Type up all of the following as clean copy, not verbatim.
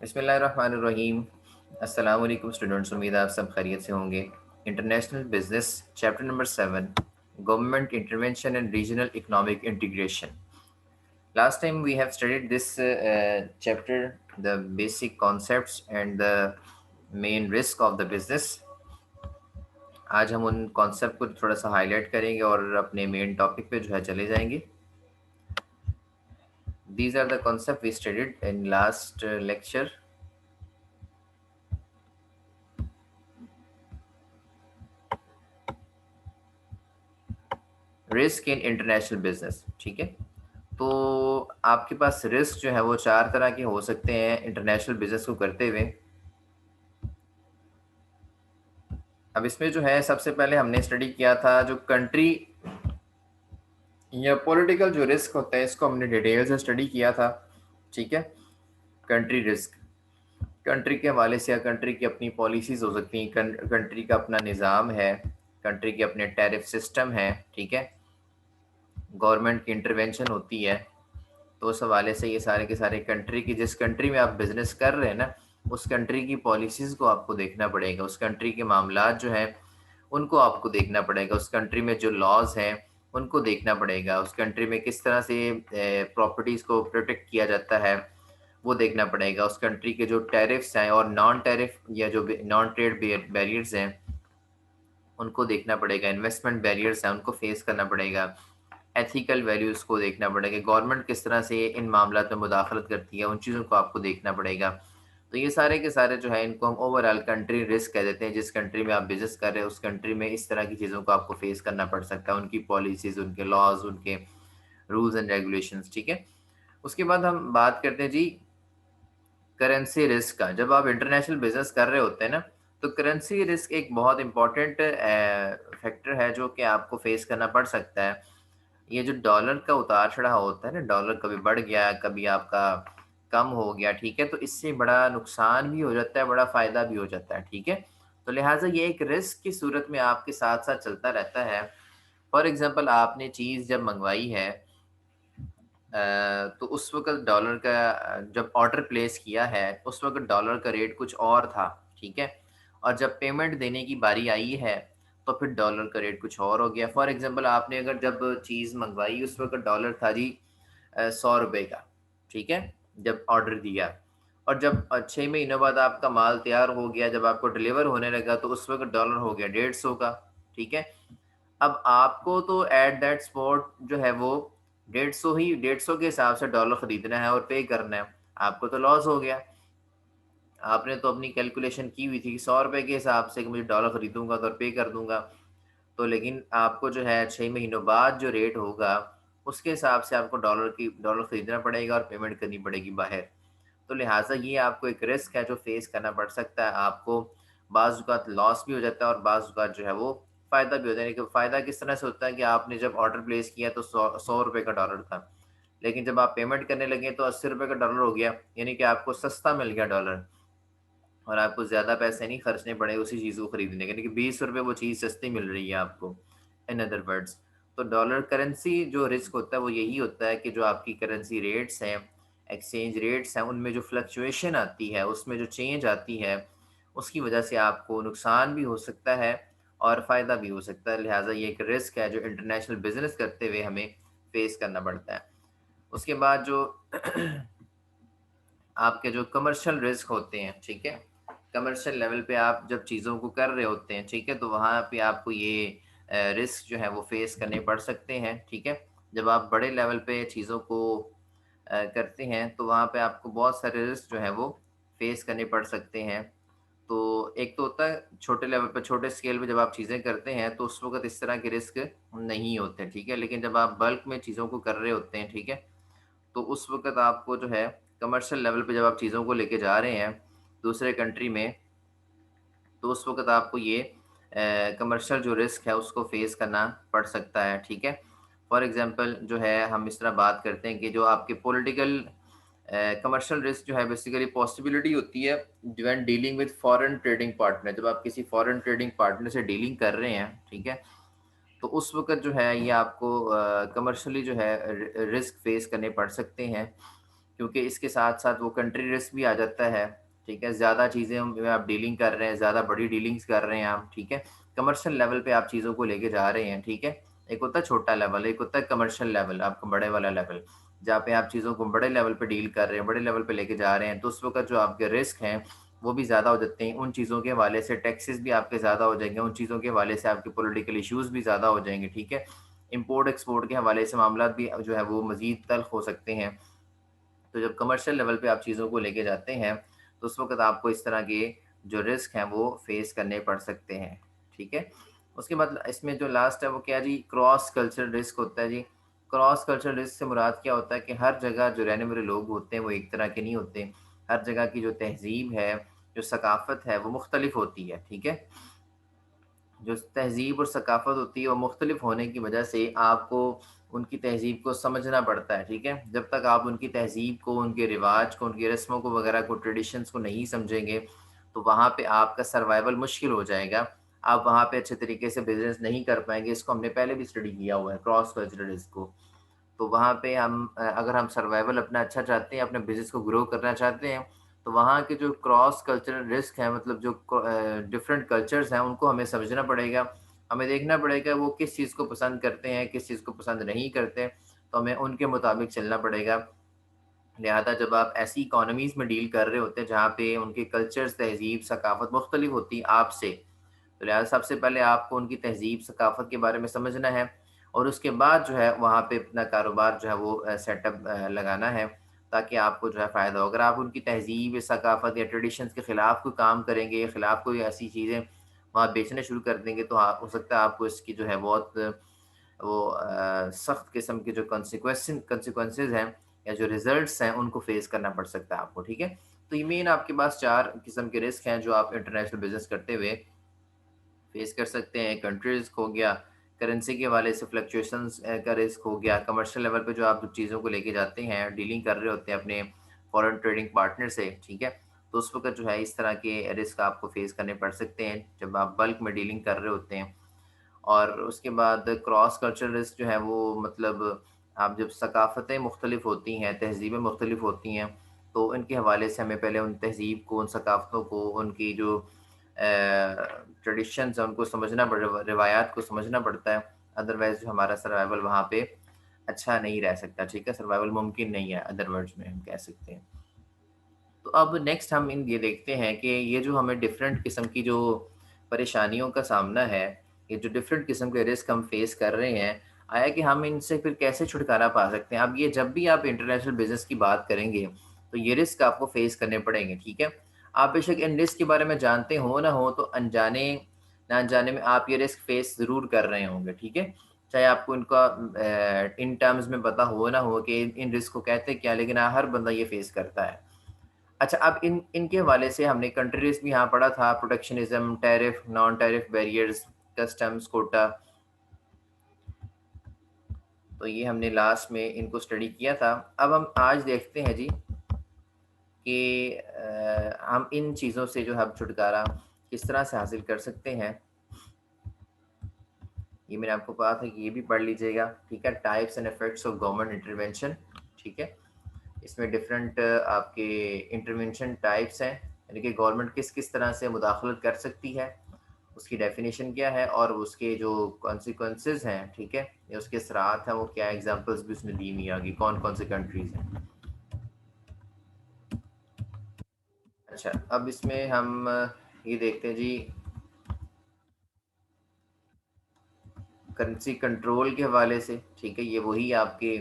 बिस्मिल्लाहिर्रहमानिर्रहीम। अस्सलाम वालेकुम स्टूडेंट्स, उम्मीद है आप सब खैरियत से होंगे। International business chapter number 7, government intervention and regional economic integration. Last time we have studied this chapter, the basic concepts and the main risk of the business. आज हम उन कॉन्सेप्ट को थोड़ा सा हाईलाइट करेंगे और अपने मेन टॉपिक पे जो है चले जाएंगे। These are the concepts we studied in last lecture. Risk in international business, ठीक है। तो आपके पास रिस्क जो है वो चार तरह के हो सकते हैं इंटरनेशनल बिजनेस को करते हुए। अब इसमें जो है सबसे पहले हमने स्टडी किया था जो कंट्री या पॉलिटिकल जो रिस्क होता है, इसको हमने डिटेल से स्टडी किया था, ठीक है। कंट्री रिस्क, कंट्री के हवाले से या कंट्री की अपनी पॉलिसीज़ हो सकती हैं, कंट्री का अपना निज़ाम है, कंट्री के अपने टैरिफ सिस्टम है, ठीक है, गवर्नमेंट की इंटरवेंशन होती है। तो उस हवाले से ये सारे के सारे कंट्री की, जिस कंट्री में आप बिज़नेस कर रहे हैं ना, उस कंट्री की पॉलिसीज़ को आपको देखना पड़ेगा, उस कंट्री के मामलात जो हैं उनको आपको देखना पड़ेगा, उस कंट्री में जो लॉज़ हैं उनको देखना पड़ेगा, उस कंट्री में किस तरह से प्रॉपर्टीज़ को प्रोटेक्ट किया जाता है वो देखना पड़ेगा, उस कंट्री के जो टैरिफ्स हैं और नॉन टैरिफ या जो नॉन ट्रेड बैरियर्स हैं उनको देखना पड़ेगा, इन्वेस्टमेंट बैरियर्स हैं उनको फेस करना पड़ेगा, एथिकल वैल्यूज़ को देखना पड़ेगा, गवर्नमेंट किस तरह से इन मामलात में मुदाखलत करती है, उन चीज़ों को आपको देखना पड़ेगा। तो ये सारे के सारे जो है इनको हम ओवरऑल कंट्री रिस्क कह देते हैं। जिस कंट्री में आप बिज़नेस कर रहे हैं उस कंट्री में इस तरह की चीज़ों को आपको फेस करना पड़ सकता है, उनकी पॉलिसीज़, उनके लॉज़, उनके रूल्स एंड रेगुलेशंस, ठीक है। उसके बाद हम बात करते हैं जी करेंसी रिस्क का। जब आप इंटरनेशनल बिज़नेस कर रहे होते हैं ना, तो करेंसी रिस्क एक बहुत इम्पोर्टेंट फैक्टर है जो कि आपको फेस करना पड़ सकता है। ये जो डॉलर का उतार-चढ़ाव होता है ना, डॉलर कभी बढ़ गया, कभी आपका कम हो गया, ठीक है? तो इससे बड़ा नुकसान भी हो जाता है, बड़ा फ़ायदा भी हो जाता है, ठीक है? तो लिहाज़ा ये एक रिस्क की सूरत में आपके साथ-साथ चलता रहता है। फॉर एग्ज़ाम्पल आपने चीज़ जब मँगवाई है तो उस वक़्त डॉलर का जब ऑर्डर प्लेस किया है, उस वक़्त डॉलर का रेट कुछ और था, ठीक है? और जब पेमेंट देने की बारी आई है, तो फिर डॉलर का रेट कुछ और हो गया। फॉर एग्ज़ाम्पल आपने अगर जब चीज़ मँगवाई उस वक़्त डॉलर था जी ₹100 का, ठीक है? जब ऑर्डर दिया और जब 6 महीनों बाद आपका माल तैयार हो गया, जब आपको डिलीवर होने लगा तो उस वक़्त डॉलर हो गया 150 का, ठीक है? अब आपको तो एट दैट स्पॉट जो है वो 150 के हिसाब से डॉलर खरीदना है और पे करना है। आपको तो लॉस हो गया। आपने तो अपनी कैलकुलेशन की हुई थी कि ₹100 के हिसाब से कि मुझे डॉलर खरीदूँगा तो और पे कर दूँगा। तो लेकिन आपको जो है 6 महीनों बाद जो रेट होगा, उसके हिसाब से आपको डॉलर खरीदना पड़ेगा और पेमेंट करनी पड़ेगी बाहर। तो लिहाज़ा ये आपको एक रिस्क है जो फ़ेस करना पड़ सकता है। आपको बाज़ औक़ात लॉस भी हो जाता है और बाज़ औक़ात जो है वो फ़ायदा भी हो जाता है। लेकिन फ़ायदा किस तरह से होता है कि आपने जब ऑर्डर प्लेस किया तो ₹100 का डॉलर था। लेकिन जब आप पेमेंट करने लगे तो ₹80 का डॉलर हो गया। यानी कि आपको सस्ता मिल गया डॉलर और आपको ज़्यादा पैसे नहीं खर्चने पड़े उसी चीज़ को खरीदने के। यानी कि ₹20 वो चीज़ सस्ती मिल रही है आपको, इन अदर वर्ड्स। तो डॉलर करेंसी जो रिस्क होता है वो यही होता है कि जो आपकी करेंसी रेट्स हैं, एक्सचेंज रेट्स हैं, उनमें जो फ्लक्चुएशन आती है, उसमें जो चेंज आती है, उसकी वजह से आपको नुकसान भी हो सकता है और फ़ायदा भी हो सकता है। लिहाज़ा ये एक रिस्क है जो इंटरनेशनल बिज़नेस करते हुए हमें फ़ेस करना पड़ता है। उसके बाद जो आपके जो कमर्शियल रिस्क होते हैं, ठीक है? कमर्शियल लेवल पे आप जब चीज़ों को कर रहे होते हैं, ठीक है? तो वहाँ पे आपको ये रिस्क जो है वो फ़ेस करने पड़ सकते हैं, ठीक है? जब आप बड़े लेवल पे चीज़ों को करते हैं, तो वहाँ पे आपको बहुत सारे रिस्क जो हैं वो फ़ेस करने पड़ सकते हैं। तो एक तो होता है छोटे लेवल पे, छोटे स्केल पे जब आप चीज़ें करते हैं, तो उस वक़्त इस तरह के रिस्क नहीं होते, ठीक है? लेकिन जब आप बल्क में चीज़ों को कर रहे होते हैं, ठीक है? तो उस वक़्त आपको जो है कमर्शियल लेवल पे जब आप चीज़ों को लेके जा रहे हैं दूसरे कंट्री में, तो उस वक़्त आपको ये कमर्शियल जो रिस्क है उसको फ़ेस करना पड़ सकता है, ठीक है? फॉर एग्ज़ाम्पल जो है हम इस तरह बात करते हैं कि जो आपके पॉलिटिकल कमर्शियल रिस्क जो है बेसिकली पॉसिबिलिटी होती है when dealing with foreign trading partner. जब आप किसी फॉरेन ट्रेडिंग पार्टनर से डीलिंग कर रहे हैं, ठीक है? तो उस वक़्त जो है ये आपको कमर्शियली जो है रिस्क फ़ेस करने पड़ सकते हैं। क्योंकि इसके साथ साथ वो कंट्री रिस्क भी आ जाता है। ठीक है, ज़्यादा चीज़ें में आप डीलिंग कर रहे हैं, ज़्यादा बड़ी डीलिंग्स कर रहे हैं आप। ठीक है, कमर्शियल लेवल पे आप चीज़ों को लेके जा रहे हैं। ठीक है, एक होता है छोटा लेवल, एक होता है कमर्शियल लेवल, आपका बड़े वाला लेवल, जहाँ पे आप चीज़ों को बड़े लेवल पे डील कर रहे हैं, बड़े लेवल पे लेके जा रहे हैं, तो उस वक़्त जो आपके रिस्क हैं, वो भी ज़्यादा हो जाते हैं। उन चीज़ों के हवाले से टैक्सेस भी आपके ज़्यादा हो जाएँगे, उन चीज़ों के हवाले से आपके पॉलिटिकल इश्यूज़ भी ज़्यादा हो जाएँगे। ठीक है, इम्पोर्ट एक्सपोर्ट के हवाले से मामलात भी जो है वो मज़ीद तल्ख़ हो सकते हैं। तो जब कमर्शियल लेवल पे आप चीज़ों को लेके जाते हैं, तो उस वक़्त आपको इस तरह के जो रिस्क हैं, वो फ़ेस करने पड़ सकते हैं। ठीक है? उसके बाद इसमें जो लास्ट है, वो क्या जी, क्रॉस कल्चरल रिस्क होता है जी। क्रॉस कल्चरल रिस्क से मुराद क्या होता है कि हर जगह जो रहने वाले लोग होते हैं, वो एक तरह के नहीं होते। हर जगह की जो तहज़ीब है, जो सकाफ़त है, वो मुख्तलिफ़ होती है। ठीक है? जो तहज़ीब और सकाफ़त होती है, वो मुख्तलिफ़ होने की वजह से आपको उनकी तहज़ीब को समझना पड़ता है, ठीक है? जब तक आप उनकी तहज़ीब को, उनके रिवाज को, उनकी रस्मों को वगैरह को, ट्रेडिशंस को नहीं समझेंगे, तो वहाँ पे आपका सर्वाइवल मुश्किल हो जाएगा। आप वहाँ पे अच्छे तरीके से बिज़नेस नहीं कर पाएँगे। इसको हमने पहले भी स्टडी किया हुआ है, क्रॉस कल्चरल रिस्क को। तो वहाँ पे हम अगर हम सर्वाइवल अपना अच्छा चाहते हैं, अपने बिज़नेस को ग्रो करना चाहते हैं, तो वहाँ के जो क्रॉस कल्चरल रिस्क हैं, मतलब जो डिफरेंट कल्चर्स हैं, उनको हमें समझना पड़ेगा। हमें देखना पड़ेगा वो किस चीज़ को पसंद करते हैं, किस चीज़ को पसंद नहीं करते, तो हमें उनके मुताबिक चलना पड़ेगा। लिहाज़ा जब आप ऐसी इकोनॉमीज़ में डील कर रहे होते हैं, जहाँ पे उनके कल्चर्स, तहज़ीब, सकाफ़त मुख्तलिफ होती है आपसे, तो लिहाज़ा सबसे पहले आपको उनकी तहज़ीब, सकाफ़त के बारे में समझना है और उसके बाद जो है वहाँ पे अपना कारोबार जो है वो सेटअप लगाना है, ताकि आपको जो है फ़ायदा हो। अगर आप उनकी तहज़ीब, सकाफ़त या ट्रेडिशंस के ख़िलाफ़ कोई काम करेंगे या ख़िलाफ़ कोई ऐसी चीज़ें वहाँ बेचने शुरू कर देंगे, तो हाँ, हो सकता है आपको इसकी जो है बहुत वो सख्त किस्म के जो कॉन्सिक्वेंसेज़ हैं या जो रिज़ल्ट्स हैं, उनको फ़ेस करना पड़ सकता है आपको, ठीक है? तो ये मेन आपके पास 4 किस्म के रिस्क हैं, जो आप इंटरनेशनल बिज़नेस करते हुए फेस कर सकते हैं। कंट्री रिस्क हो गया, करेंसी के हवाले से फ्लक्चुएशंस का रिस्क हो गया, कमर्शियल लेवल पे जो आप चीज़ों को लेके जाते हैं, डीलिंग कर रहे होते हैं अपने फॉरेन ट्रेडिंग पार्टनर से, ठीक है? तो उस वक़्त जो है इस तरह के रिस्क आपको फेस करने पड़ सकते हैं, जब आप बल्क में डीलिंग कर रहे होते हैं। और उसके बाद क्रॉस कल्चरल रिस्क जो है वो मतलब आप जब सकाफ़तें मुख्तलिफ़ होती हैं, तहज़ीबें मुख्तलिफ़ होती हैं, तो इनके हवाले से हमें पहले उन तहज़ीब को, उन सकाफ़तों को, उनकी जो ट्रेडिशंस हैं, उनको समझना रिवायात को समझना पड़ता है। अदरवाइज़ जो हमारा सर्वाइवल वहाँ पे अच्छा नहीं रह सकता, ठीक है? सर्वाइवल मुमकिन नहीं है, अदर वर्ड्स में हम कह सकते हैं। तो अब नेक्स्ट हम इन ये देखते हैं कि ये जो हमें डिफरेंट किस्म की जो परेशानियों का सामना है, ये जो डिफरेंट किस्म के रिस्क हम फेस कर रहे हैं, आया कि हम इनसे फिर कैसे छुटकारा पा सकते हैं। अब ये जब भी आप इंटरनेशनल बिज़नेस की बात करेंगे, तो ये रिस्क आपको फेस करने पड़ेंगे, ठीक है? आप बेशक इन रिस्क के बारे में जानते हो ना हो, तो ना अनजाने में आप ये रिस्क फेस ज़रूर कर रहे होंगे, ठीक है? चाहे आपको इनका इन टर्म्स में पता हो ना हो कि इन रिस्क को कहते क्या, लेकिन हाँ, हर बंदा ये फेस करता है। अच्छा, अब इनके हवाले से हमने कंट्रीज़ भी यहाँ पढ़ा था, protectionism, tariff, non tariff barriers, customs, quota, तो ये हमने लास्ट में इनको स्टडी किया था। अब हम आज देखते हैं जी कि हम इन चीज़ों से जो है अब छुटकारा किस तरह से हासिल कर सकते हैं। ये मैंने आपको कहा था कि ये भी पढ़ लीजिएगा, ठीक है? Types and effects of government intervention, ठीक है? इसमें डिफरेंट आपके इंटरवेंशन टाइप्स हैं, यानी कि गवर्नमेंट किस-किस तरह से मुदाखलत कर सकती है, उसकी डेफ़िनेशन क्या है और उसके जो कॉन्सिक्वेंसेज़ हैं, ठीक है? या उसके असरात हैं, वो क्या है, एग्ज़ाम्पल्स भी उसमें दी हुई हैं आगे, कौन-कौन से कंट्रीज़ हैं। अच्छा, अब इसमें हम ये देखते हैं जी, करेंसी कंट्रोल के हवाले से, ठीक है? ये वही आपके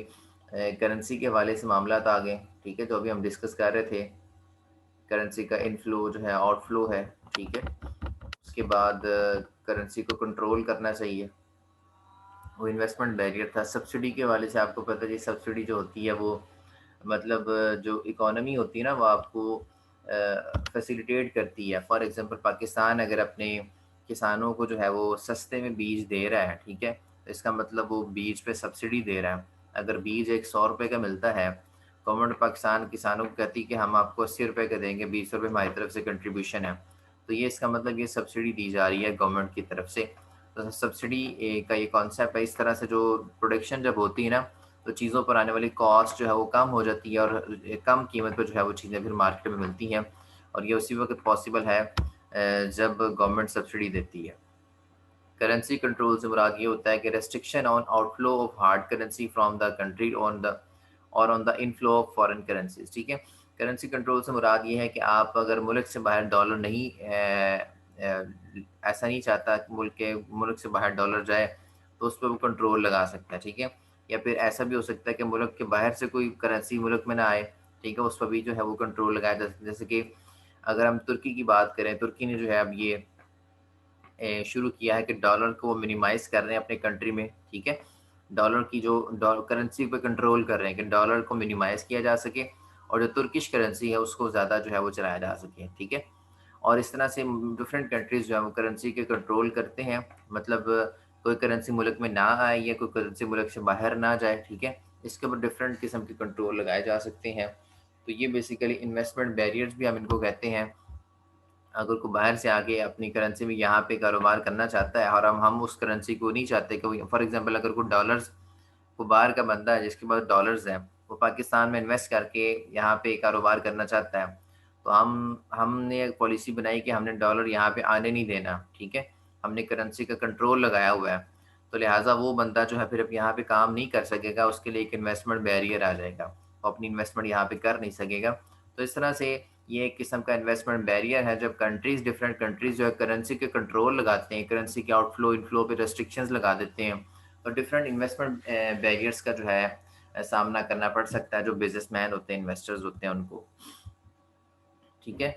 करेंसी के हवाले से मामलात आ गए, ठीक है? जो अभी हम डिस्कस कर रहे थे, करेंसी का इनफ्लो जो है, आउटफ्लो है, ठीक है? उसके बाद करेंसी को कंट्रोल करना चाहिए, वो इन्वेस्टमेंट बैरियर था। सब्सिडी के हवाले से आपको पता है जी, सब्सिडी जो होती है वो मतलब जो इकोनॉमी होती है ना, वो आपको फैसिलिटेट करती है। फॉर एग्ज़ाम्पल पाकिस्तान अगर अपने किसानों को जो है वो सस्ते में बीज दे रहा है, ठीक है? तो इसका मतलब वो बीज पे सब्सिडी दे रहा है। अगर बीज एक ₹100 का मिलता है, गवर्नमेंट पाकिस्तान किसानों को कहती है कि हम आपको ₹80 का देंगे, ₹20 हमारी तरफ से कंट्रीब्यूशन है। तो ये इसका मतलब ये सब्सिडी दी जा रही है गवर्नमेंट की तरफ से। तो सब्सिडी का ये कॉन्सेप्ट है। इस तरह से जो प्रोडक्शन जब होती है ना, तो चीज़ों पर आने वाली कॉस्ट जो है वो कम हो जाती है और कम कीमत पर जो है वो चीज़ें फिर मार्केट में मिलती हैं। और ये उसी वक्त पॉसिबल है जब गवर्नमेंट सब्सिडी देती है। करेंसी कंट्रोल से मुराद ये होता है कि restriction on outflow of hard currency from the country on the inflow of foreign currencies. ठीक है, करेंसी कंट्रोल से मुराद ये है कि आप अगर मुल्क से बाहर डॉलर नहीं ऐसा नहीं चाहता कि मुल्क से बाहर डॉलर जाए, तो उस पर वो कंट्रोल लगा सकता है। ठीक है, या फिर ऐसा भी हो सकता है कि मुल्क के बाहर से कोई करेंसी मुल्क में ना आए। ठीक है, उस पर भी जो है वो कंट्रोल लगाया जा सकता है। जैसे कि अगर हम तुर्की की बात करें, तुर्की ने जो है अब ये शुरू किया है कि डॉलर को वो मिनिमाइज़ कर रहे हैं अपने कंट्री में। ठीक है, डॉलर की जो करेंसी पे कंट्रोल कर रहे हैं कि डॉलर को मिनिमाइज़ किया जा सके और जो तुर्किश करेंसी है उसको ज़्यादा जो है वो चलाया जा सके। ठीक है, और इस तरह से डिफरेंट कंट्रीज़ जो है वो करेंसी के कंट्रोल करते हैं। मतलब कोई करेंसी मुल्क में ना आए या कोई करेंसी मुल्क से बाहर ना जाए। ठीक है, इसके ऊपर डिफरेंट किस्म के कंट्रोल लगाए जा सकते हैं। तो ये बेसिकली इन्वेस्टमेंट बैरियर्स भी हम इनको कहते हैं। अगर कोई बाहर से आके अपनी करेंसी में यहाँ पे कारोबार करना चाहता है और हम उस करेंसी को नहीं चाहते कि फॉर एग्जांपल अगर कोई डॉलर्स को बाहर का बंदा है जिसके पास डॉलर्स हैं, वो पाकिस्तान में इन्वेस्ट करके यहाँ पे कारोबार करना चाहता है, तो हमने एक पॉलिसी बनाई कि हमने डॉलर यहाँ पे आने नहीं देना। ठीक है, हमने करेंसी का कंट्रोल लगाया हुआ है। तो लिहाजा वो बंदा जो है फिर अब यहाँ पे काम नहीं कर सकेगा, उसके लिए एक इन्वेस्टमेंट बैरियर आ जाएगा, वो अपनी इन्वेस्टमेंट यहाँ पे कर नहीं सकेगा। तो इस तरह से ये एक किस्म का इन्वेस्टमेंट बैरियर है जब डिफरेंट कंट्रीज जो है करेंसी के कंट्रोल लगाते हैं, करेंसी के आउटफ्लो इनफ्लो पे रेस्ट्रिक्शंस लगा देते हैं, तो डिफरेंट इन्वेस्टमेंट बैरियर्स का जो है सामना करना पड़ सकता है जो बिजनेसमैन होते हैं, इन्वेस्टर्स होते हैं उनको। ठीक है,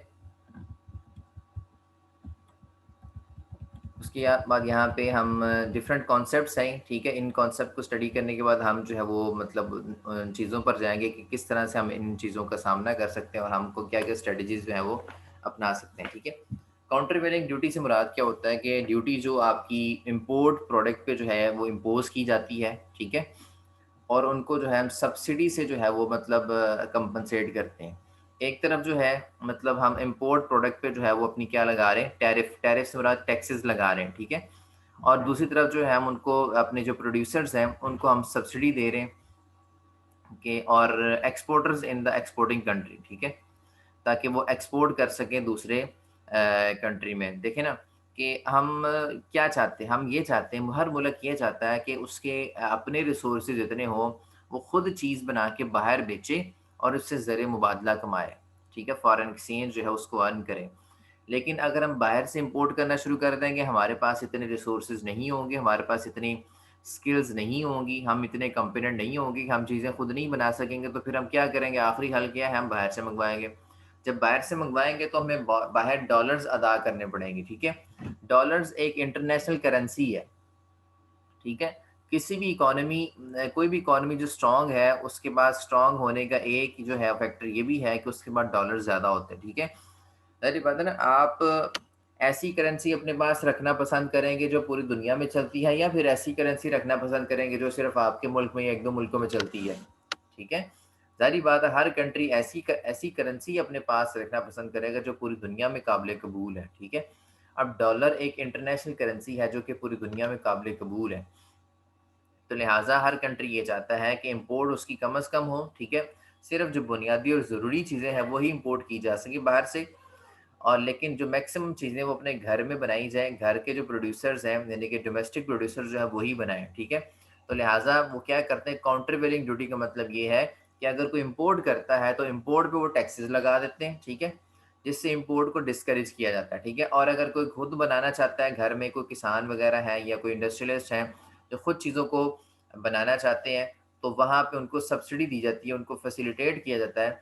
उसके बाद यहाँ पे हम डिफरेंट कॉन्सेप्ट्स हैं। ठीक है, इन कॉन्सेप्ट को स्टडी करने के बाद हम जो है वो मतलब उन चीज़ों पर जाएंगे कि किस तरह से हम इन चीज़ों का सामना कर सकते हैं और हमको क्या क्या स्ट्रेटजीज जो है वो अपना सकते हैं। ठीक है, काउंटर वेलिंग ड्यूटी से मुराद क्या होता है कि ड्यूटी जो आपकी इंपोर्ट प्रोडक्ट पे जो है वो इम्पोज की जाती है। ठीक है, और उनको जो है हम सब्सिडी से जो है वो मतलब कंपनसेट करते हैं। एक तरफ जो है मतलब हम इंपोर्ट प्रोडक्ट पे जो है वो अपनी क्या लगा रहे हैं, टैरिफ से मुराद टैक्सेस लगा रहे हैं। ठीक है, और दूसरी तरफ जो है हम उनको अपने जो प्रोड्यूसर्स हैं उनको हम सब्सिडी दे रहे हैं कि और exporters in the exporting country. ठीक है, ताकि वो एक्सपोर्ट कर सकें दूसरे कंट्री में। देखें ना कि हम क्या चाहते हैं, हम ये चाहते हैं, हर मुल्क ये चाहता है कि उसके अपने रिसोर्सेज इतने हों, वो खुद चीज़ बना के बाहर बेचे और उससे ज़रिए मुबादला कमाए। ठीक है, फॉरेन एक्सचेंज जो है उसको अर्न करें। लेकिन अगर हम बाहर से इंपोर्ट करना शुरू कर देंगे, हमारे पास इतने रिसोर्सेज नहीं होंगे, हमारे पास इतनी स्किल्स नहीं होंगी, हम इतने कॉम्पिटेंट नहीं होंगे कि हम चीज़ें खुद नहीं बना सकेंगे, तो फिर हम क्या करेंगे, आखिरी हल क्या है, हम बाहर से मंगवाएंगे। जब बाहर से मंगवाएंगे तो हमें बाहर डॉलर्स अदा करने पड़ेंगे। ठीक है, डॉलर्स एक इंटरनेशनल करेंसी है। ठीक है, किसी भी इकोनॉमी कोई भी इकोनॉमी जो स्ट्रांग है उसके पास स्ट्रांग होने का एक जो है फैक्टर ये भी है कि उसके पास डॉलर ज़्यादा होते हैं। ठीक है, ज़ाहिर बात है ना, आप ऐसी करेंसी अपने पास रखना पसंद करेंगे जो पूरी दुनिया में चलती है, या फिर ऐसी करेंसी रखना पसंद करेंगे जो सिर्फ आपके मुल्क में या एक दो मुल्कों में चलती है। ठीक है, ज़ाहिर बात है हर कंट्री ऐसी करेंसी अपने पास रखना पसंद करेगा जो पूरी दुनिया में काबिल कबूल है। ठीक है, अब डॉलर एक इंटरनेशनल करेंसी है जो कि पूरी दुनिया में काबिल कबूल है, तो लिहाजा हर कंट्री ये चाहता है कि इंपोर्ट उसकी कम अज़ कम हो। ठीक है, सिर्फ जो बुनियादी और ज़रूरी चीज़ें हैं वही इंपोर्ट की जा सके बाहर से, और लेकिन जो मैक्सिमम चीज़ें वो अपने घर में बनाई जाए, घर के जो प्रोड्यूसर्स हैं यानी कि डोमेस्टिक प्रोड्यूसर जो है वही बनाएं। ठीक है, तो लिहाजा वो क्या करते हैं, काउंटर वेलिंग ड्यूटी का मतलब ये है कि अगर कोई इंपोर्ट करता है तो इंपोर्ट पे वो टैक्सेस लगा देते हैं। ठीक है, जिससे इंपोर्ट को डिस्करेज किया जाता है। ठीक है, और अगर कोई खुद बनाना चाहता है घर में, कोई किसान वगैरह है या कोई इंडस्ट्रियलिस्ट हैं जो खुद चीज़ों को बनाना चाहते हैं, तो वहाँ पे उनको सब्सिडी दी जाती है, उनको फैसिलिटेट किया जाता है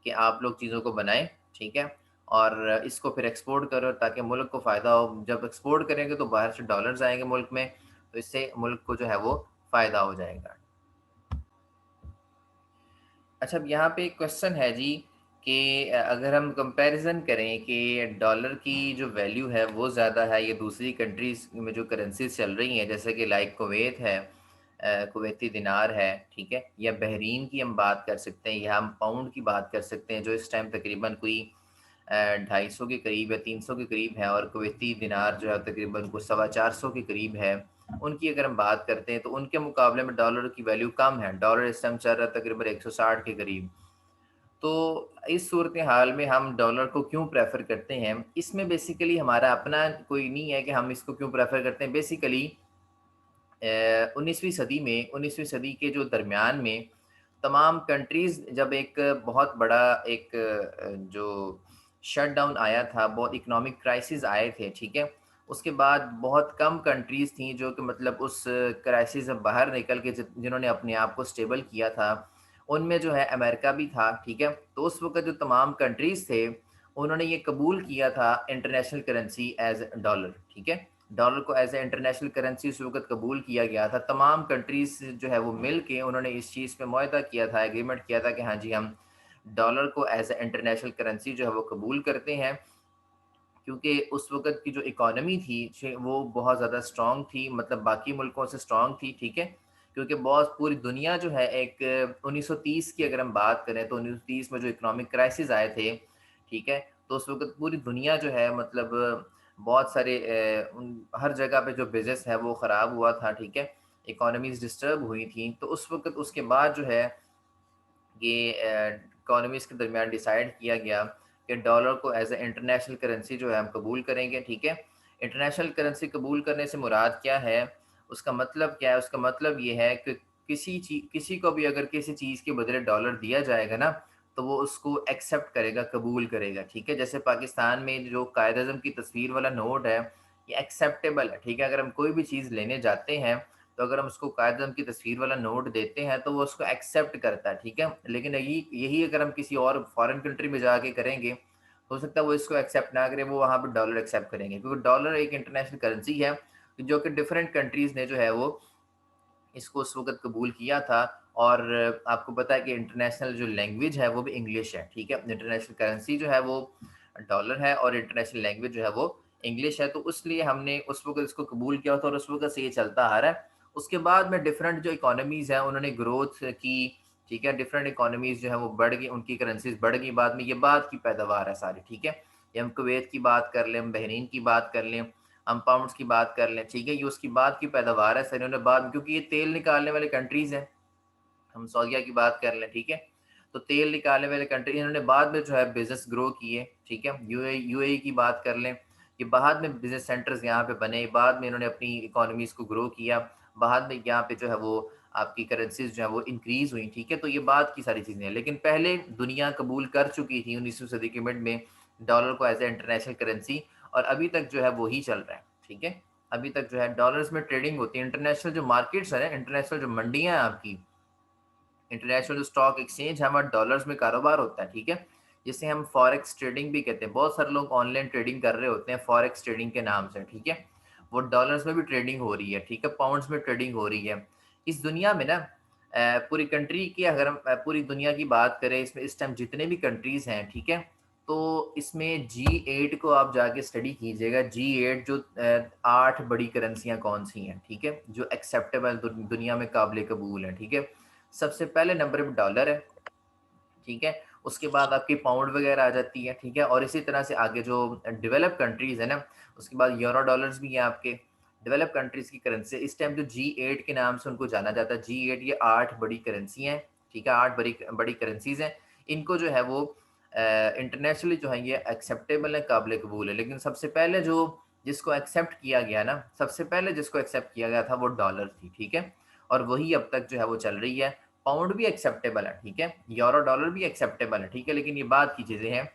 कि आप लोग चीज़ों को बनाएँ। ठीक है, और इसको फिर एक्सपोर्ट करो ताकि मुल्क को फ़ायदा हो। जब एक्सपोर्ट करेंगे तो बाहर से डॉलर्स आएँगे मुल्क में, तो इससे मुल्क को जो है वो फ़ायदा हो जाएगा। अच्छा, अब यहाँ पे एक क्वेश्चन है जी कि अगर हम कंपैरिज़न करें कि डॉलर की जो वैल्यू है वो ज़्यादा है या दूसरी कंट्रीज़ में जो करेंसीज़ चल रही हैं जैसे कि लाइक कुवैत है, कुवैती दिनार है। ठीक है, या बहरीन की हम बात कर सकते हैं, या हम पाउंड की बात कर सकते हैं जो इस टाइम तकरीबन कोई 250 के करीब या 300 के करीब है, और कुवैती दिनार जो है तकरीबन कुछ 425 के करीब है। उनकी अगर हम बात करते हैं तो उनके मुकाबले में डॉलर की वैल्यू कम है। डॉलर इस टाइम चल रहा है तकरीबन 160 के करीब। तो इस सूरत हाल में हम डॉलर को क्यों प्रेफर करते हैं, इसमें बेसिकली हमारा अपना कोई नहीं है कि हम इसको क्यों प्रेफर करते हैं। बेसिकली 19वीं सदी के जो दरमियान में तमाम कंट्रीज़ जब एक बहुत बड़ा एक जो शटडाउन आया था, बहुत इकोनॉमिक क्राइसिस आए थे, ठीक है? उसके बाद बहुत कम कंट्रीज़ थी जो कि मतलब उस क्राइसिस से बाहर निकल के जिन्होंने अपने आप को स्टेबल किया था। उनमें जो है अमेरिका भी था, ठीक है? तो उस वक़्त जो तमाम कंट्रीज़ थे, उन्होंने ये कबूल किया था इंटरनेशनल करेंसी एज़ डॉलर, ठीक है? डॉलर को एज़ ए इंटरनेशनल करेंसी उस वक़्त कबूल किया गया था। तमाम कंट्रीज़ जो है वो मिल के उन्होंने इस चीज़ पे मुआहदा किया था, एग्रीमेंट किया था कि हाँ जी, हम डॉलर को एज़ ए इंटरनेशनल करेंसी जो है वो कबूल करते हैं। क्योंकि उस वक़्त की जो इकोनॉमी थी वो बहुत ज़्यादा स्ट्रॉन्ग थी, मतलब बाकी मुल्कों से स्ट्रॉन्ग थी, ठीक है? क्योंकि बहुत पूरी दुनिया जो है एक 1930 की अगर हम बात करें तो 1930 में जो इकोनॉमिक क्राइसिस आए थे, ठीक है? तो उस वक़्त पूरी दुनिया जो है मतलब बहुत सारे हर जगह पे जो बिज़नेस है वो ख़राब हुआ था, ठीक है? इकोनॉमीज़ डिस्टर्ब हुई थी, तो उस वक़्त उसके बाद जो है ये इकोनॉमीज़ के दरमियान डिसाइड किया गया कि डॉलर को एज़ अ इंटरनेशनल करेंसी जो है हम कबूल करेंगे, ठीक है? इंटरनेशनल करेंसी कबूल करने से मुराद क्या है? उसका मतलब क्या है? उसका मतलब ये है कि किसी को भी अगर किसी चीज़ के बदले डॉलर दिया जाएगा ना, तो वो उसको एक्सेप्ट करेगा, कबूल करेगा, ठीक है? जैसे पाकिस्तान में जो कायद-ए-आज़म की तस्वीर वाला नोट है, ये एक्सेप्टेबल है, ठीक है? अगर हम कोई भी चीज़ लेने जाते हैं तो अगर हम उसको कायद-ए-आज़म की तस्वीर वाला नोट देते हैं तो वो उसको एक्सेप्ट करता है, ठीक है? लेकिन यही यही अगर हम किसी और फॉरेन कंट्री में जाके करेंगे, हो सकता है वो इसको एक्सेप्ट ना करे, वो वहाँ पे डॉलर एक्सेप्ट करेंगे, क्योंकि डॉलर एक इंटरनेशनल करेंसी है, जो कि डिफरेंट कंट्रीज़ ने जो है वो इसको उस वक़्त कबूल किया था। और आपको पता है कि इंटरनेशनल जो लैंग्वेज है वो भी इंग्लिश है, ठीक है? इंटरनेशनल करेंसी जो है वो डॉलर है और इंटरनेशनल लैंग्वेज जो है वो इंग्लिश है, तो इसलिए हमने उस वक़्त इसको कबूल किया था और उस वक़्त से ये चलता आ रहा है। उसके बाद में डिफरेंट जो इकोनॉमीज़ हैं उन्होंने ग्रोथ की, ठीक है? डिफरेंट इकोनॉमीज़ जो है वो बढ़ गई, उनकी करेंसीज़ बढ़ गई बाद में, ये बाद की पैदावार है सारी, ठीक है? ये हम कुवैत की बात कर लें, हम बहरीन की बात कर लें, हम पाउंड्स की बात कर लें, ठीक है? ये उसकी बाद की पैदावार है, सर इन्होंने बाद में, क्योंकि ये तेल निकालने वाले कंट्रीज़ हैं। हम सऊदीया की बात कर लें, ठीक है? तो तेल निकालने वाले कंट्री इन्होंने बाद में जो है बिज़नेस ग्रो किए, ठीक है? यूएई की बात कर लें, ये बाद में बिज़नेस सेंटर्स यहाँ पे बने, बाद में इन्होंने अपनी इकोनॉमीज़ को ग्रो किया, बाद में यहाँ पे जो है वो आपकी करेंसीज़ जो है वो इंक्रीज़ हुई, ठीक है? तो ये बाद की सारी चीज़ें हैं, लेकिन पहले दुनिया कबूल कर चुकी थी 19वीं सदी के मिड में डॉलर को एज़ अ इंटरनेशनल करेंसी, और अभी तक जो है वो ही चल रहा है, ठीक है? अभी तक जो है डॉलर्स में ट्रेडिंग होती है। इंटरनेशनल जो मार्केट्स हैं, इंटरनेशनल जो मंडियाँ हैं आपकी, इंटरनेशनल जो स्टॉक एक्सचेंज है, हमारा डॉलर्स में कारोबार होता है, ठीक है? जिसे हम फॉरेक्स ट्रेडिंग भी कहते हैं। बहुत सारे लोग ऑनलाइन ट्रेडिंग कर रहे होते हैं फॉरेक्स ट्रेडिंग के नाम से, ठीक है? वो डॉलर्स में भी ट्रेडिंग हो रही है, ठीक है? पाउंड्स में ट्रेडिंग हो रही है। इस दुनिया में ना पूरी कंट्री की अगर हम पूरी दुनिया की बात करें, इसमें इस टाइम जितने भी कंट्रीज़ हैं, ठीक है? तो इसमें G8 को आप जाके स्टडी कीजिएगा। G8 जो 8 बड़ी करेंसियाँ कौन-सी हैं, ठीक है? जो एक्सेप्टेबल दुनिया में काबिल कबूल हैं, ठीक है? सबसे पहले नंबर पे डॉलर है, ठीक है? उसके बाद आपकी पाउंड वगैरह आ जाती है, ठीक है? और इसी तरह से आगे जो डेवलप कंट्रीज़ है ना, उसके बाद यूरो डॉलर्स भी हैं आपके। डेवलप कंट्रीज़ की करेंसी इस टाइम जो G8 के नाम से उनको जाना जाता है, G8 ये 8 बड़ी करेंसियाँ हैं, ठीक है? 8 बड़ी बड़ी करेंसीज़ हैं। इनको जो है वो इंटरनेशनली जो है ये एक्सेप्टेबल है, काबिल कबूल है। लेकिन सबसे पहले जो जिसको एक्सेप्ट किया गया ना, सबसे पहले जिसको एक्सेप्ट किया गया था वो डॉलर थी, ठीक है? और वही अब तक जो है वो चल रही है। पाउंड भी एक्सेप्टेबल है, ठीक है? यूरो डॉलर भी एक्सेप्टेबल है, ठीक है? लेकिन ये बाद की चीज़ें हैं।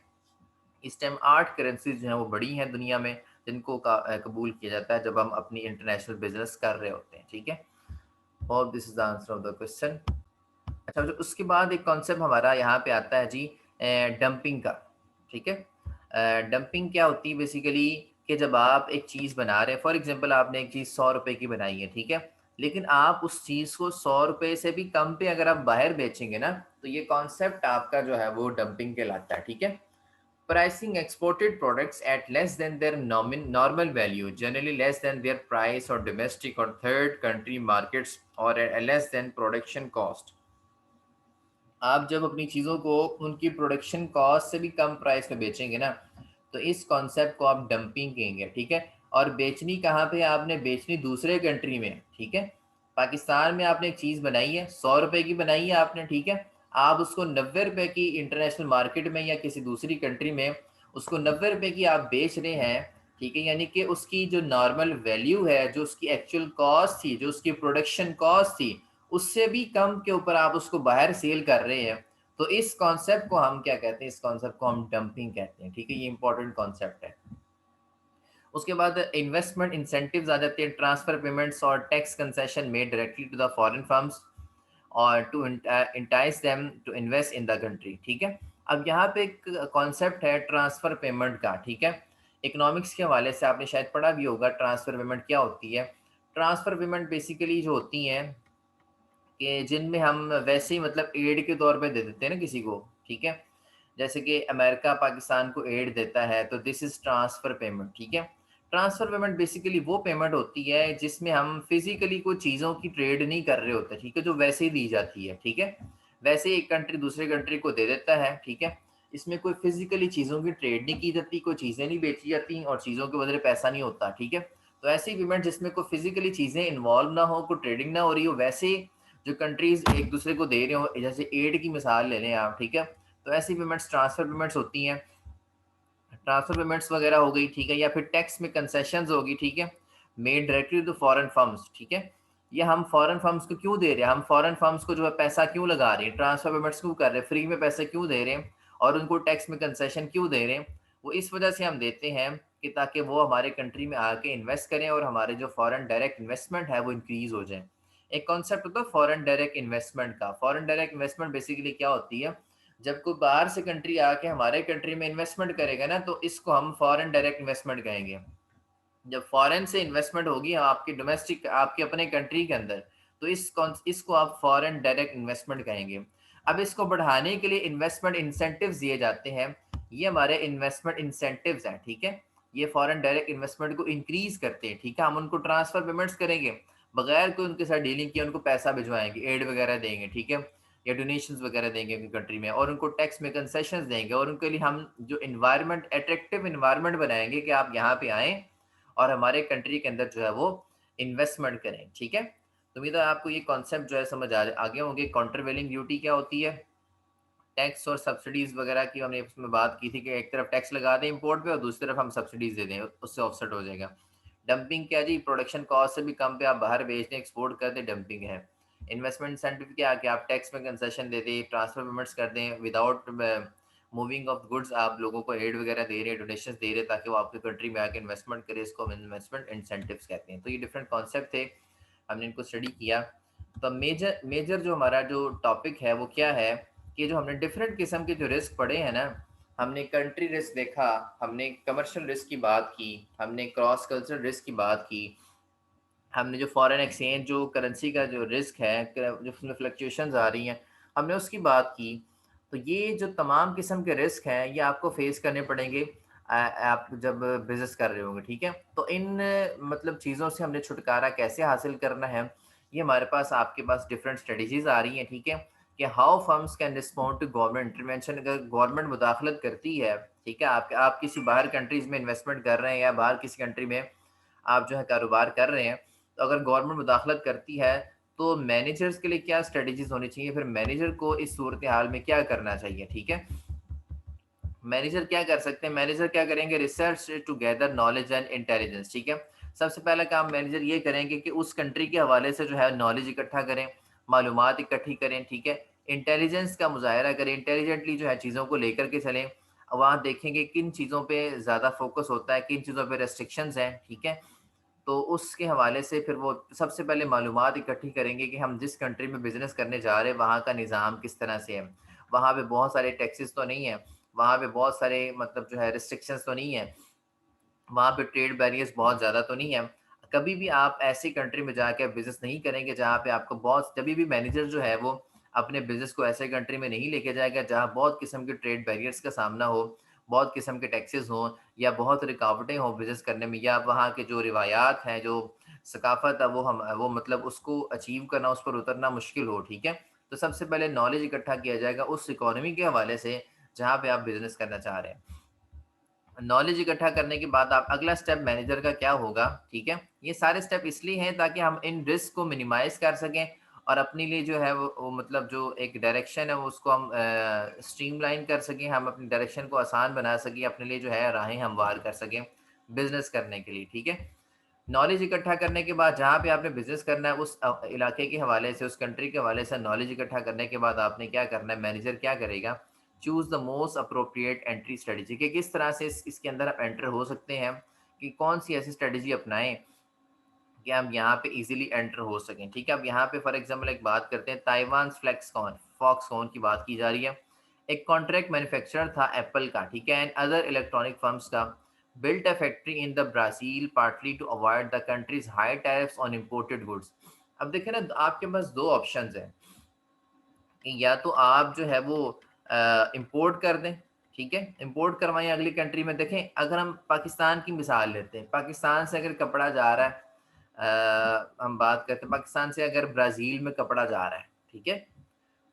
इस टाइम 8 करेंसीज़ जो हैं वो बड़ी हैं दुनिया में, जिनको कबूल किया जाता है जब हम अपनी इंटरनेशनल बिज़नेस कर रहे होते हैं, ठीक है? Hope this is the answer of the question. अच्छा, जो उसके बाद एक कॉन्सेप्ट हमारा यहाँ पे आता है जी डंपिंग का, ठीक है? डंपिंग क्या होती है बेसिकली, कि जब आप एक चीज़ बना रहे हैं, फॉर एग्ज़ाम्पल आपने एक चीज़ ₹100 की बनाई है, ठीक है? लेकिन आप उस चीज़ को ₹100 से भी कम पे अगर आप बाहर बेचेंगे ना, तो ये कॉन्सेप्ट आपका जो है वो डंपिंग कहलाता है, ठीक है? Pricing exported products at less than their normal value, generally less than their price or domestic or third country markets, or at less than production cost. आप जब अपनी चीज़ों को उनकी प्रोडक्शन कॉस्ट से भी कम प्राइस में बेचेंगे ना, तो इस कॉन्सेप्ट को आप डंपिंग कहेंगे, ठीक है? और बेचनी कहाँ पे आपने, बेचनी दूसरे कंट्री में, ठीक है। पाकिस्तान में आपने एक चीज़ बनाई है, 100 रुपए की बनाई है आपने, ठीक है। आप उसको 90 रुपए की इंटरनेशनल मार्केट में या किसी दूसरी कंट्री में उसको 90 रुपए की आप बेच रहे हैं, ठीक है। यानी कि उसकी जो नॉर्मल वैल्यू है, जो उसकी एक्चुअल कॉस्ट थी, जो उसकी प्रोडक्शन कॉस्ट थी, उससे भी कम के ऊपर आप उसको बाहर सेल कर रहे हैं। तो इस कॉन्सेप्ट को हम क्या कहते हैं, इस कॉन्सेप्ट को हम डंपिंग कहते हैं, ठीक है। ये इंपॉर्टेंट कॉन्सेप्ट है। उसके बाद इन्वेस्टमेंट इंसेंटिव्स आ जाते हैं, ट्रांसफर पेमेंट्स और tax concession made directly to the foreign firms और to entice them to invest in the country, ठीक है। अब यहाँ पे एक कॉन्सेप्ट है ट्रांसफर पेमेंट का, ठीक है। इकोनॉमिक्स के हवाले से आपने शायद पढ़ा भी होगा ट्रांसफर पेमेंट क्या होती है। ट्रांसफर पेमेंट बेसिकली जो होती हैं कि जिनमें हम वैसे ही मतलब एड के तौर पे दे देते हैं ना किसी को, ठीक है। जैसे कि अमेरिका पाकिस्तान को एड देता है, तो दिस इज ट्रांसफर पेमेंट, ठीक है। ट्रांसफर पेमेंट बेसिकली वो पेमेंट होती है जिसमें हम फिजिकली कोई चीज़ों की ट्रेड नहीं कर रहे होते, ठीक है, जो वैसे ही दी जाती है, ठीक है। वैसे ही एक कंट्री दूसरे कंट्री को दे देता है, ठीक है। इसमें कोई फिजिकली चीज़ों की ट्रेड नहीं की जाती, कोई चीज़ें नहीं बेची जाती और चीज़ों के बदले पैसा नहीं होता, ठीक है। तो ऐसी पेमेंट जिसमें कोई फिजिकली चीज़ें इन्वॉल्व ना हो, कोई ट्रेडिंग ना हो रही हो, वैसे जो कंट्रीज एक दूसरे को दे रहे हो, जैसे एड की मिसाल ले लें आप, ठीक है। तो ऐसी पेमेंट्स ट्रांसफर पेमेंट्स होती हैं। ट्रांसफर पेमेंट्स वगैरह हो गई, ठीक है, या फिर टैक्स में कंसेशंस होगी, ठीक है, made directly to foreign firms, ठीक है। ये हम फॉरेन फर्म्स को क्यों दे रहे हैं, हम फॉरेन फर्म्स को जो है पैसा क्यों लगा रहे हैं, ट्रांसफर पेमेंट्स क्यों कर रहे हैं, फ्री में पैसे क्यों दे रहे हैं और उनको टैक्स में कंसेशन क्यों दे रहे हैं। वो इस वजह से हम देते हैं कि ताकि वो हमारे कंट्री में आके इन्वेस्ट करें और हमारे जो फॉरेन डायरेक्ट इन्वेस्टमेंट है वो इंक्रीज हो जाए। एक कॉन्सेप्ट होता है फॉरेन डायरेक्ट इन्वेस्टमेंट का। फॉरेन डायरेक्ट इन्वेस्टमेंट बेसिकली क्या होती है, जब कोई बाहर से कंट्री आके हमारे कंट्री में इन्वेस्टमेंट करेगा ना, तो इसको हम फॉरेन डायरेक्ट इन्वेस्टमेंट कहेंगे। जब फॉरेन से इन्वेस्टमेंट होगी आपकी डोमेस्टिक, आपके अपने कंट्री के अंदर, तो इसको आप फॉरेन डायरेक्ट इन्वेस्टमेंट कहेंगे। अब इसको बढ़ाने के लिए इन्वेस्टमेंट इंसेंटिव्स दिए जाते हैं। ये हमारे इन्वेस्टमेंट इंसेंटिव्स हैं, ठीक है। ये फॉरेन डायरेक्ट इन्वेस्टमेंट को इंक्रीज करते हैं, ठीक है। हम उनको ट्रांसफर पेमेंट्स करेंगे, बगैर कोई उनके साथ डीलिंग किए उनको पैसा भिजवाएंगे, एड वगैरह देंगे, ठीक है, या डोनेशंस वगैरह देंगे उनकी कंट्री में, और उनको टैक्स में कंसेशंस देंगे, और उनके लिए हम जो इन्वायरमेंट, अट्रैक्टिव इन्वायरमेंट बनाएंगे कि आप यहाँ पे आएँ और हमारे कंट्री के अंदर जो है वो इन्वेस्टमेंट करें, ठीक है। तो उम्मीद है आपको ये कॉन्सेप्ट जो है समझ आ गए होंगे। काउंटरवेलिंग ड्यूटी क्या होती है, टैक्स और सब्सिडीज वगैरह की हमने इसमें बात की थी कि एक तरफ टैक्स लगा दें इंपोर्ट पे और दूसरी तरफ हम सब्सिडीज दे दें, उससे ऑफसेट हो जाएगा। डंपिंग क्या जी, प्रोडक्शन कॉस्ट से भी कम पे आप बाहर बेच दें, एक्सपोर्ट कर दें, डंपिंग है। इन्वेस्टमेंट इंसेंटिव क्या, कि आप टैक्स में कंसेशन दे दें, ट्रांसफर पेमेंट्स कर दें, विदाउट मूविंग ऑफ गुड्स आप लोगों को एड वगैरह दे रहे हैं, डोनेशन दे रहे हैं ताकि वो आपकी कंट्री में आके इन्वेस्टमेंट करे, इसको हम इन्वेस्टमेंट इंसेंटिव्स कहते हैं। तो ये डिफरेंट कॉन्सेप्ट थे, हमने इनको स्टडी किया। तो मेजर मेजर जो हमारा जो टॉपिक है वो क्या है, कि जो हमने डिफरेंट किस्म के जो रिस्क पढ़े हैं ना, हमने कंट्री रिस्क देखा, हमने कमर्शियल रिस्क की बात की, हमने क्रॉस कल्चरल रिस्क की बात की, हमने जो फॉरेन एक्सचेंज जो करेंसी का जो रिस्क है, जो उसमें फ्लक्चुएशंस आ रही हैं, हमने उसकी बात की। तो ये जो तमाम किस्म के रिस्क हैं ये आपको फेस करने पड़ेंगे आप जब बिजनेस कर रहे होंगे, ठीक है। तो इन मतलब चीज़ों से हमने छुटकारा कैसे हासिल करना है, ये हमारे पास आपके पास डिफरेंट स्ट्रेटजीज आ रही हैं, ठीक है। कि how firms can respond to government intervention, अगर गवर्नमेंट मुदाखलत करती है, ठीक है, आप किसी बाहर कंट्रीज में इन्वेस्टमेंट कर रहे हैं या बाहर किसी कंट्री में आप जो है कारोबार कर रहे हैं, तो अगर गवर्नमेंट मुदाखलत करती है तो मैनेजर्स के लिए क्या स्ट्रेटजीज होनी चाहिए, फिर मैनेजर को इस सूरत हाल में क्या करना चाहिए, ठीक है। मैनेजर क्या कर सकते हैं, मैनेजर क्या करेंगे, research together knowledge and intelligence, ठीक है। सबसे पहला काम मैनेजर ये करेंगे कि उस कंट्री के हवाले से जो है नॉलेज इकट्ठा करें, मालूमात इकट्ठी करें, ठीक है। इंटेलिजेंस का मुजाहरा करें, इंटेलिजेंटली जो है चीज़ों को लेकर के चलें। वहाँ देखेंगे किन चीज़ों पे ज़्यादा फोकस होता है, किन चीज़ों पे रेस्ट्रिक्शंस हैं, ठीक है। तो उसके हवाले से फिर वो सबसे पहले मालूमात इकट्ठी करेंगे कि हम जिस कंट्री में बिज़नेस करने जा रहे हैं वहाँ का निज़ाम किस तरह से है। वहाँ पे बहुत सारे टैक्सेस तो नहीं है, वहाँ पे बहुत सारे मतलब जो है रिस्ट्रिक्शंस तो नहीं है, वहाँ पे ट्रेड बैरियर्स बहुत ज़्यादा तो नहीं है। कभी भी आप ऐसी कंट्री में जाके बिज़नेस नहीं करेंगे जहाँ पे आपको बहुत, कभी भी मैनेजर जो है वो अपने बिज़नेस को ऐसे कंट्री में नहीं लेके जाएगा जहाँ बहुत किस्म के ट्रेड बैरियर्स का सामना हो, बहुत किस्म के टैक्सेस हों या बहुत रुकावटें हों बिज़नेस करने में, या वहाँ के जो रिवायात हैं, जो सकाफ़त है वो मतलब उसको अचीव करना, उस पर उतरना मुश्किल हो, ठीक है। तो सबसे पहले नॉलेज इकट्ठा किया जाएगा उस इकोनॉमी के हवाले से जहाँ पे आप बिज़नेस करना चाह रहे हैं। नॉलेज इकट्ठा करने के बाद आप अगला स्टेप मैनेजर का क्या होगा, ठीक है? ये सारे स्टेप इसलिए हैं ताकि हम इन रिस्क को मिनिमाइज़ कर सकें और अपने लिए जो है वो मतलब जो एक डायरेक्शन है वो उसको हम स्ट्रीमलाइन कर सकें, हम अपनी डायरेक्शन को आसान बना सकें, अपने लिए जो है राहें हमवार कर सकें बिज़नेस करने के लिए, ठीक है? नॉलेज इकट्ठा करने के बाद जहाँ पे आपने बिज़नेस करना है उस इलाके के हवाले से, उस कंट्री के हवाले से नॉलेज इकट्ठा करने के बाद आपने क्या करना है, मैनेजर क्या करेगा, choose the most appropriate entry strategy कि किस तरह से इसके अंदर आप एंटर हो सकते हैं, कि कौन-सी ऐसी स्ट्रेटजी अपनाएँ कि हम यहाँ पे इज़िली एंटर हो सकें, ठीक है? अब यहाँ पे फॉर एग्ज़ाम्पल एक बात करते हैं, ताइवान फॉक्सकॉन की बात की जा रही है। एक कॉन्ट्रैक्ट मैन्युफैक्चरर था एप्पल का, ठीक है? एंड अदर इलेक्ट्रॉनिक फर्म्स का, built a factory in the Brazil partly to avoid the country's high tariffs on imported goods। अब देखिए ना, आपके पास 2 ऑप्शंस हैं कि या तो आप जो है वो इंपोर्ट कर दें, ठीक है? इंपोर्ट करवाएँ अगली कंट्री में। देखें, अगर हम पाकिस्तान की मिसाल लेते हैं, पाकिस्तान से अगर कपड़ा जा रहा है, हम बात करते हैं पाकिस्तान से अगर ब्राज़ील में कपड़ा जा रहा है, ठीक है?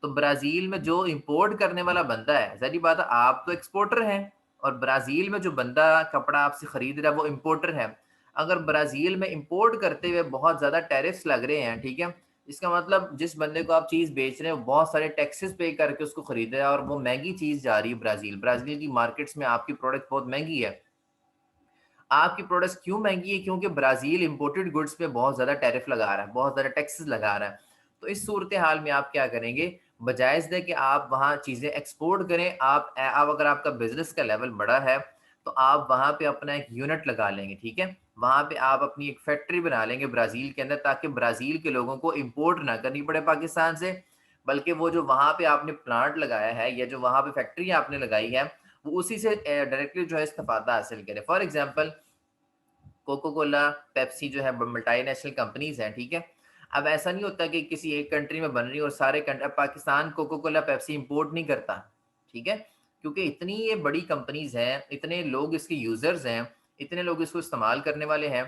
तो ब्राज़ील में जो इंपोर्ट करने वाला बंदा है, ज़ाहिर-सी बात है आप तो एक्सपोर्टर हैं और ब्राज़ील में जो बंदा कपड़ा आपसे खरीद रहा है वो इंपोर्टर है। अगर ब्राज़ील में इंपोर्ट करते हुए बहुत ज़्यादा टैरिफ्स लग रहे हैं, ठीक है? इसका मतलब जिस बंदे को आप चीज़ बेच रहे हैं वो बहुत सारे टैक्सेस पे करके उसको खरीद रहा है और वो महँगी चीज़ जा रही है ब्राज़ील। ब्राज़ील की मार्केट्स में आपकी प्रोडक्ट बहुत महँगी है। आपकी प्रोडक्ट्स क्यों महँगी है? क्योंकि ब्राज़ील इंपोर्टेड गुड्स पे बहुत ज़्यादा टैरिफ लगा रहा है, बहुत ज़्यादा टैक्सेस लगा रहा है। तो इस सूरत-ए-हाल में आप क्या करेंगे? बजाए इसके कि आप वहाँ चीज़ें एक्सपोर्ट करें, आप अगर आपका बिज़नेस का लेवल बड़ा है, तो आप वहाँ पे अपना एक यूनिट लगा लेंगे, ठीक है? वहाँ पे आप अपनी एक फैक्ट्री बना लेंगे ब्राज़ील के अंदर, ताकि ब्राज़ील के लोगों को इम्पोर्ट ना करनी पड़े पाकिस्तान से, बल्कि वो जो वहाँ पे आपने प्लांट लगाया है या जो वहाँ पे फैक्ट्री आपने लगाई है, वो उसी से डायरेक्टली जो है इस्तेफ़ादा हासिल करें। For example Coca Cola, Pepsi जो है मल्टीनेशनल कंपनीज़ हैं, ठीक है? अब ऐसा नहीं होता कि किसी एक कंट्री में बन रही है और सारे अब Pakistan Coca Cola, Pepsi import नहीं करता, ठीक है? क्योंकि इतनी ये बड़ी कंपनीज़ हैं, इतने लोग इसके यूज़र्स हैं, इतने लोग इसको इस्तेमाल करने वाले हैं।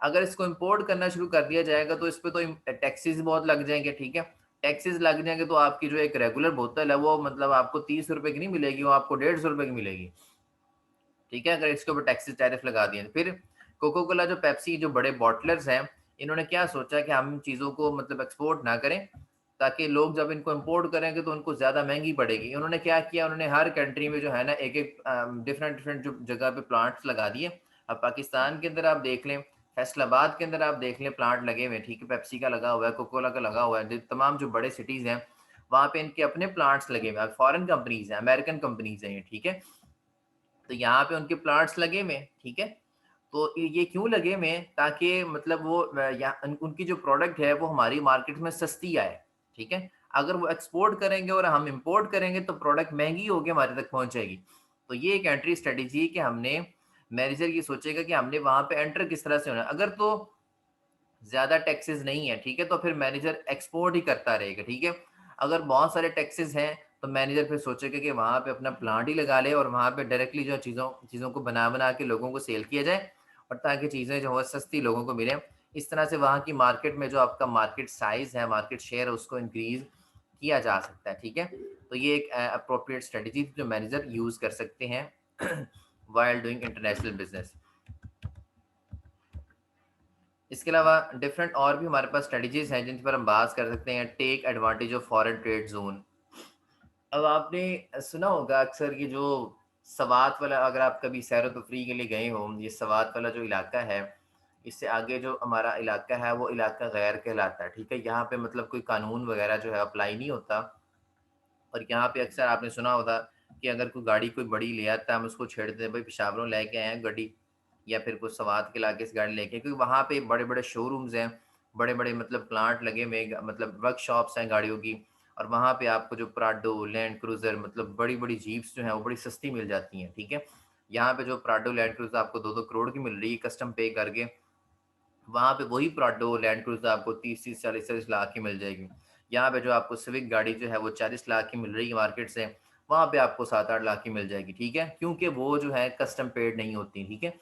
अगर इसको इंपोर्ट करना शुरू कर दिया जाएगा तो इस पे तो टैक्सेस बहुत लग जाएँगे, ठीक है? टैक्सेस लग जाएँगे तो आपकी जो एक रेगुलर बोतल है वो मतलब आपको ₹30 की नहीं मिलेगी, वो आपको ₹150 की मिलेगी। ठीक है? अगर इसके ऊपर टैक्सेस टैरिफ लगा दिए। फिर कोको कोला जो पेप्सी जो बड़े बॉटलर्स हैं, इन्होंने क्या सोचा कि हम चीज़ों को मतलब एक्सपोर्ट ना करें, ताकि लोग जब इनको इम्पोर्ट करेंगे तो उनको ज़्यादा महँगी पड़ेगी। उन्होंने क्या किया, उन्होंने हर कंट्री में जो है ना एक-एक डिफरेंट-डिफरेंट जो जगह पे प्लांट्स लगा दिए। अब पाकिस्तान के अंदर आप देख लें, फैसलाबाद के अंदर आप देख लें प्लांट लगे हुए हैं, ठीक है? पेप्सी का लगा हुआ है, कोको कोला का लगा हुआ है, तमाम जो बड़े सिटीज़ हैं, वहाँ पे इनके अपने प्लांट्स लगे हुए हैं। अब फॉरेन कंपनीज़ हैं, अमेरिकन कंपनीज़ हैं ये, ठीक है? तो यहाँ पे उनके प्लांट्स लगे हुए हैं, ठीक है? तो ये क्यों लगे हुए हैं? ताकि मतलब वो या उनकी जो प्रोडक्ट है वो हमारी मार्केट में सस्ती आए, ठीक है? अगर वो एक्सपोर्ट करेंगे और हम इम्पोर्ट करेंगे तो प्रोडक्ट महँगी होके हमारे तक पहुँचेगी। तो ये एक एंट्री स्ट्रेटजी है कि हमने मैनेजर ये सोचेगा कि हमने वहाँ पे एंटर किस तरह से होना है। अगर तो ज़्यादा टैक्सेस नहीं है, ठीक है? तो फिर मैनेजर एक्सपोर्ट ही करता रहेगा, ठीक है? अगर बहुत सारे टैक्सेस हैं, तो मैनेजर फिर सोचेगा कि वहाँ पे अपना प्लांट ही लगा ले और वहाँ पे डायरेक्टली जो चीज़ों चीज़ों को बना-बना के लोगों को सेल किया जाए और ताकि चीज़ें जो है सस्ती लोगों को मिलें। इस तरह से वहाँ की मार्केट में जो आपका मार्केट साइज़ है, मार्केट शेयर है, उसको इंक्रीज़ किया जा सकता है, ठीक है? तो ये एक एप्रोप्रिएट स्ट्रेटजी जो मैनेजर यूज़ कर सकते हैं व्हाइल डूइंग इंटरनेशनल बिज़नेस। इसके अलावा डिफरेंट और भी हमारे पास स्ट्रेटजीज हैं जिन पर हम बात कर सकते हैं। Take advantage of foreign trade zone. अब आपने सुना होगा अक्सर ये जो सवात वाला, अगर आप कभी सैर व तफरीह के लिए गए हो, ये सवात वाला जो इलाका है, इससे आगे जो हमारा इलाका है वो इलाका गैर कहलाता है, ठीक है? यहाँ पे मतलब कोई कानून वगैरह जो है अप्लाई नहीं होता और यहाँ पे अक्सर आपने सुना होगा कि अगर कोई गाड़ी कोई बड़ी ले आता है, हम उसको छेड़ देते हैं, भाई पेशावरों लेके आए हैं गाड़ी, या फिर कुछ सवात के इलाके से गाड़ी लेके, क्योंकि वहाँ पे बड़े-बड़े शोरूम्स हैं, बड़े-बड़े मतलब प्लांट लगे हुए हैं, मतलब वर्कशॉप्स हैं गाड़ियों की, और वहाँ पे आपको जो प्राडो, लैंड क्रूज़र मतलब बड़ी-बड़ी जीप्स जो हैं वो बड़ी सस्ती मिल जाती हैं, ठीक है? यहाँ पे जो प्राडो, लैंड क्रूज़र आपको 2-2 करोड़ की मिल रही है कस्टम पे करके, वहाँ पे वही प्राडो, लैंड क्रूज़र आपको 30-30, 40-40 लाख की मिल जाएगी। यहाँ पे जो आपको सिविक गाड़ी जो है वो 40 लाख की मिल रही है मार्केट से, वहाँ पे आपको 7-8 लाख की मिल जाएगी, ठीक है? क्योंकि वो जो है कस्टम पेड नहीं होती, ठीक है?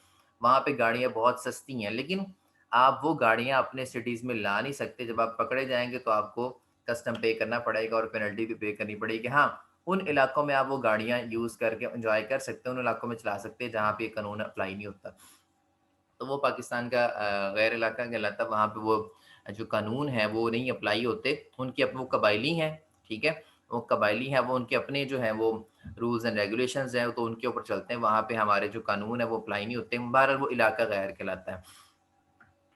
वहाँ पे गाड़ियाँ बहुत सस्ती हैं, लेकिन आप वो गाड़ियाँ अपने सिटीज़ में ला नहीं सकते। जब आप पकड़े जाएँगे तो आपको कस्टम पे करना पड़ेगा और पेनल्टी भी पे करनी पड़ेगी। हाँ, उन इलाकों में आप वो गाड़ियाँ यूज़ करके एन्जॉय कर सकते हैं, उन इलाकों में चला सकते हैं जहाँ पे ये कानून अप्लाई नहीं होता। तो वो पाकिस्तान का गैर इलाका कहलाता है, वहाँ पे वो जो कानून है वो नहीं अप्लाई होते, उनके वो कबायली हैं, ठीक है? वो कबायली हैं, वो उनके अपने जो हैं वो रूल्स एंड रेगुलेशंस हैं, तो उनके ऊपर चलते हैं, वहाँ पे हमारे जो कानून है वो अप्लाई नहीं होते। बहरहाल वो इलाका गैर कहलाता है।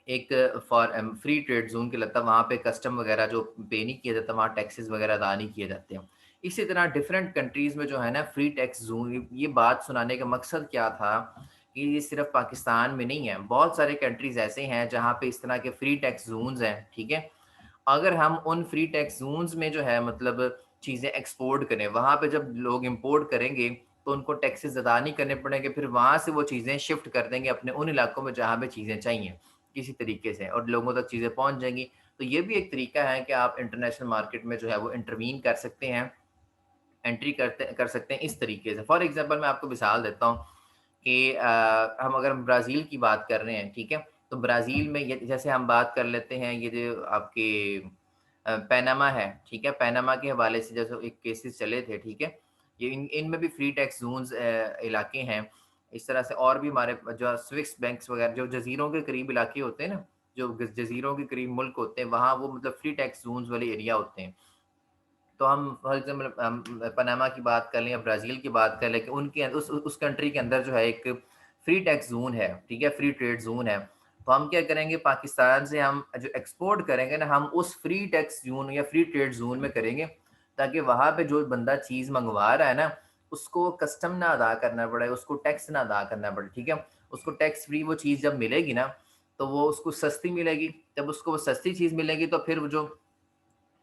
एक फ्री ट्रेड ज़ोन कहलाता है, वहाँ पे कस्टम वगैरह जो पे नहीं किया जाता, वहाँ टैक्सेस वगैरह अदा नहीं किए जाते हैं। इसी तरह डिफरेंट कंट्रीज़ में जो है ना फ्री टैक्स ज़ोन, ये बात सुनाने का मकसद क्या था कि ये सिर्फ़ पाकिस्तान में नहीं है, बहुत सारे कंट्रीज़ ऐसे हैं जहाँ पे इस तरह के फ्री टैक्स ज़ोन्स हैं, ठीक है? अगर हम उन फ्री टैक्स ज़ोन्स में जो है मतलब चीज़ें एक्सपोर्ट करें, वहाँ पे जब लोग इम्पोर्ट करेंगे, तो उनको टैक्सेस अदा नहीं करने पड़ेंगे, फिर वहाँ से वो चीज़ें शिफ्ट कर देंगे अपने उन इलाकों में जहाँ पे चीज़ें चाहिए, किसी तरीके से और लोगों तक चीज़ें पहुँच जाएँगी। तो ये भी एक तरीका है कि आप इंटरनेशनल मार्केट में जो है वो इंटरवीन कर सकते हैं, एंट्री कर सकते हैं इस तरीके से। फॉर एग्ज़ाम्पल मैं आपको मिसाल देता हूँ कि हम अगर ब्राज़ील की बात कर रहे हैं, ठीक है? तो ब्राज़ील में ये जैसे हम बात कर लेते हैं, ये जो आपके पैनामा है, ठीक है? पैनामा के हवाले से जैसे एक केसेस चले थे, ठीक है? ये इनमें भी फ्री टैक्स ज़ोन्स इलाके हैं। इस तरह से और भी हमारे जो स्विस बैंक्स वगैरह जो जज़ीरों के करीब इलाके होते हैं ना, जो जज़ीरों के करीब मुल्क होते हैं, वहाँ वो मतलब फ्री टैक्स ज़ोन्स वाले एरिया होते हैं। तो हम फॉर एग्ज़ाम्पल हम पनामा की बात कर लें या ब्राज़ील की बात कर लें कि उनके उस कंट्री के अंदर जो है एक फ्री टैक्स ज़ोन है, ठीक है? फ्री ट्रेड ज़ोन है। तो हम क्या करेंगे, पाकिस्तान से हम जो एक्सपोर्ट करेंगे ना, हम उस फ्री टैक्स ज़ोन या फ्री ट्रेड ज़ोन में करेंगे, ताकि वहाँ पे जो बंदा चीज़ मँगवा रहा है ना, उसको कस्टम ना अदा करना पड़े, उसको टैक्स ना अदा करना पड़े, ठीक है? उसको टैक्स फ्री वो चीज़ जब मिलेगी ना, तो वो उसको सस्ती मिलेगी। जब उसको वो सस्ती चीज़ मिलेगी, तो फिर वो जो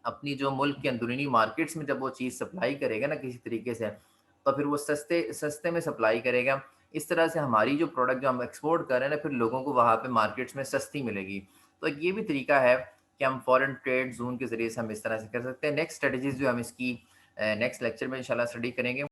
अपनी जो मुल्क की अंदरूनी मार्केट्स में जब वो चीज़ सप्लाई करेगा ना किसी तरीके से, तो फिर वो सस्ते सस्ते में सप्लाई करेगा। इस तरह से हमारी जो प्रोडक्ट जो हम एक्सपोर्ट कर रहे हैं ना, फिर लोगों को वहाँ पे मार्केट्स में सस्ती मिलेगी। तो एक ये भी तरीका है कि हम फॉरेन ट्रेड ज़ोन के ज़रिए से हम इस तरह से कर सकते हैं। नेक्स्ट स्ट्रैटेजीज़ जो हम इसकी नेक्स्ट लेक्चर में इंशाल्लाह स्टडी करेंगे।